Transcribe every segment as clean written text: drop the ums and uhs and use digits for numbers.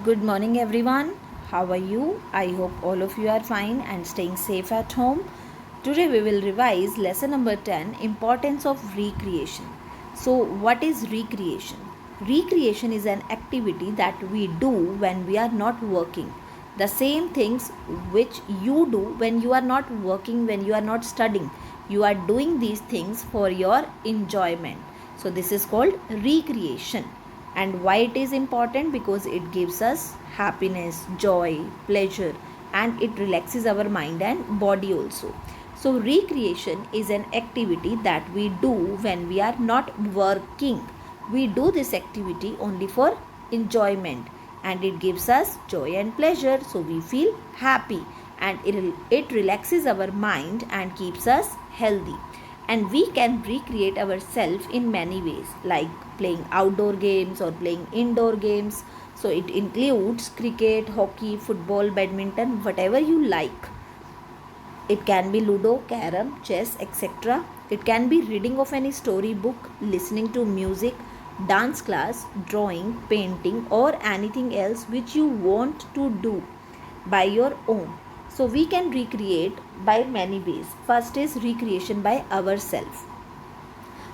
Good morning, everyone. How are you? I hope all of you are fine and staying safe at home. Today, we will revise lesson number 10, Importance of Recreation. So, what is recreation? Recreation is an activity that we do when we are not working. The same things which you do when you are not working, when you are not studying. You are doing these things for your enjoyment. So, this is called recreation. And why it is important? Because it gives us happiness, joy, pleasure, and it relaxes our mind and body also. So recreation is an activity that we do when we are not working. We do this activity only for enjoyment, and it gives us joy and pleasure, so we feel happy, and it relaxes our mind and keeps us healthy. And we can recreate ourselves in many ways, like playing outdoor games or playing indoor games. So it includes cricket, hockey, football, badminton, whatever you like. It can be ludo, carom, chess, etc. It can be reading of any story book, listening to music, dance class, drawing, painting, or anything else which you want to do by your own. So we can recreate by many ways. First is recreation by ourselves.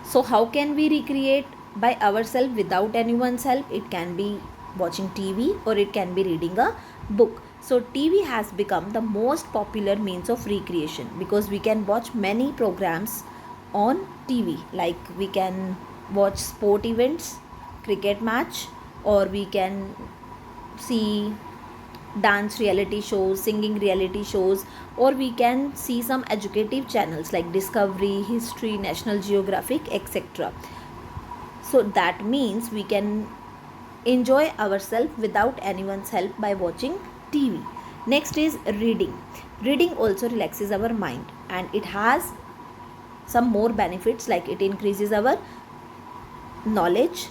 So how can we recreate by ourselves without anyone's help? It can be watching TV or it can be reading a book. So TV has become the most popular means of recreation because we can watch many programs on TV. Like we can watch sport events, cricket match, or we can see dance reality shows, singing reality shows, or we can see some educative channels like Discovery, History, National Geographic, etc. So that means we can enjoy ourselves without anyone's help by watching TV. Next is reading. Reading also relaxes our mind, and it has some more benefits, like it increases our knowledge,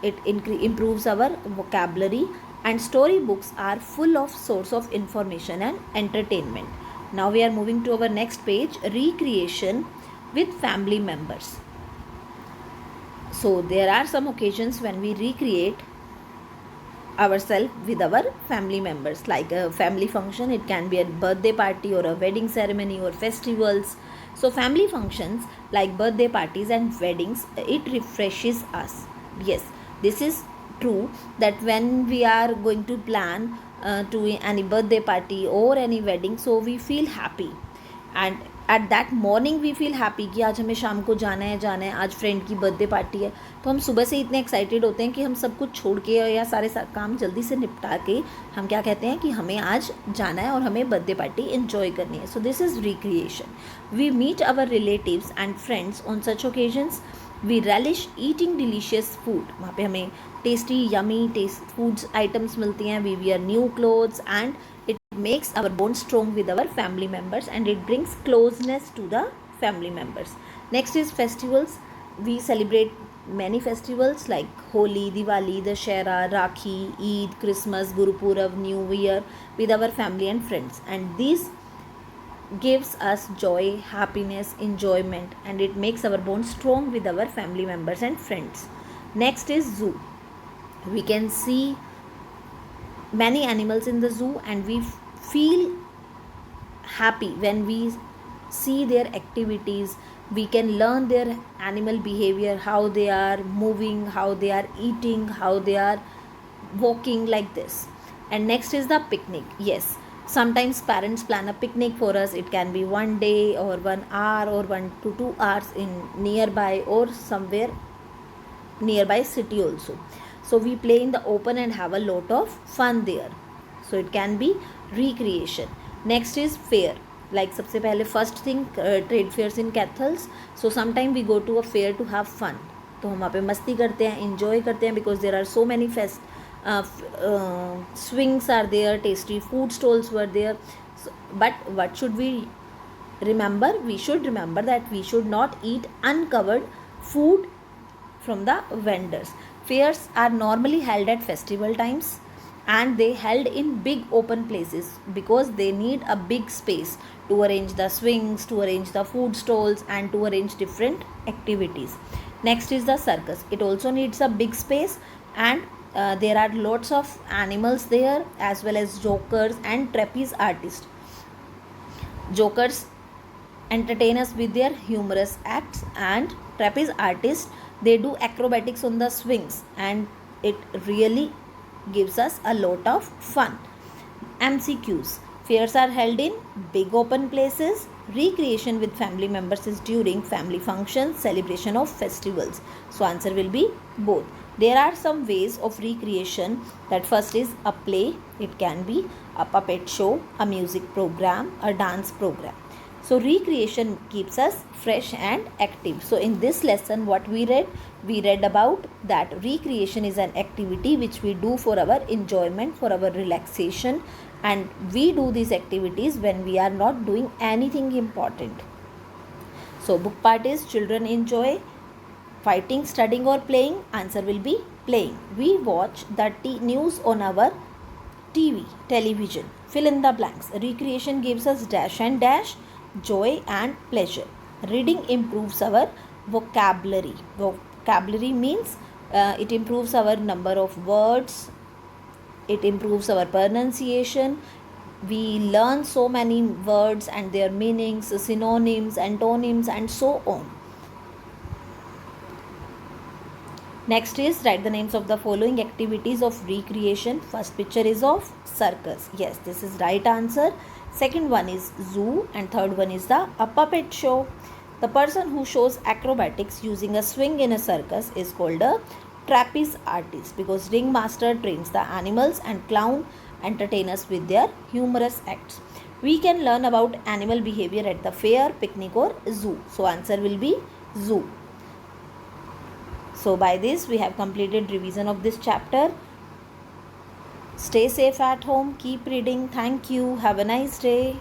it improves our vocabulary, and storybooks are full of source of information and entertainment. Now we are moving to our next page, recreation with family members. So there are some occasions when we recreate ourselves with our family members, like a family function. It can be a birthday party or a wedding ceremony or festivals. So family functions like birthday parties and weddings, it refreshes us. Yes, this is true that when we are going to plan to any birthday party or any wedding, so we feel happy, and at that morning we feel happy कि आज हमें शाम को जाना है, आज friend की birthday party है। तो हम सुबह से इतने एक्साइटेड होते हैं कि हम सब कुछ छोड़ के या सारे काम जल्दी से निपटा के हम क्या कहते हैं कि हमें आज जाना है और हमें बर्थडे पार्टी एंजॉय करनी है। So this is recreation. We meet our relatives and friends on such occasions. We relish eating delicious food, वहाँ पे हमें tasty yummy taste foods items मिलती हैं। वी वियर न्यू क्लोथ्स एंड it makes our bond strong with our family members, and it brings closeness to the family members. Next is festivals. We celebrate many festivals like Holi, Diwali, Dashera, Rakhi, Eid, Christmas, Guru Purab, New Year with our family and friends, and this gives us joy, happiness, enjoyment, and it makes our bond strong with our family members and friends. Next is zoo. We can see many animals in the zoo, and we feel happy when we see their activities. We can learn their animal behavior, how they are moving, how they are eating, how they are walking, like this. And next is the picnic. Yes, sometimes parents plan a picnic for us. It can be 1 day or 1 hour or 1 to 2 hours in nearby or somewhere nearby city also. So we play in the open and have a lot of fun there. So it can be recreation. Next is fair. Like सबसे पहले first thing trade fairs in Cathals. So sometime we go to a fair to have fun. तो हम वहाँ पे मस्ती करते हैं, enjoy करते हैं, because there are so many swings are there, tasty food stalls were there. So, but what should we remember? We should remember that we should not eat uncovered food from the vendors. Fairs are normally held at festival times, and they held in big open places because they need a big space to arrange the swings, to arrange the food stalls, and to arrange different activities. Next is the circus. It also needs a big space, and there are lots of animals there, as well as jokers and trapeze artists. Jokers entertain us with their humorous acts, and trapeze artists, they do acrobatics on the swings, and it really gives us a lot of fun. MCQs. Fairs are held in big open places. Recreation with family members is during family functions, celebration of festivals. So answer will be both. There are some ways of recreation. That first is a play. It can be a puppet show, a music program, a dance program. So recreation keeps us fresh and active. So in this lesson, what we read about that recreation is an activity which we do for our enjoyment, for our relaxation, and we do these activities when we are not doing anything important. So book part is children enjoy fighting, studying or playing. Answer will be playing. We watch the news on our television. Fill in the blanks. Recreation gives us dash and dash, joy and pleasure. Reading improves our vocabulary. Vocabulary means it improves our number of words, it improves our pronunciation. We learn so many words and their meanings, synonyms, antonyms, and so on. Next is write the names of the following activities of recreation. First picture is of circus. Yes, this is right answer. Second one is zoo, and third one is a puppet show. The person who shows acrobatics using a swing in a circus is called a trapeze artist, because ringmaster trains the animals and clown entertain us with their humorous acts. We can learn about animal behavior at the fair, picnic or zoo. So answer will be zoo. So by this we have completed revision of this chapter. Stay safe at home, keep reading. Thank you. Have a nice day.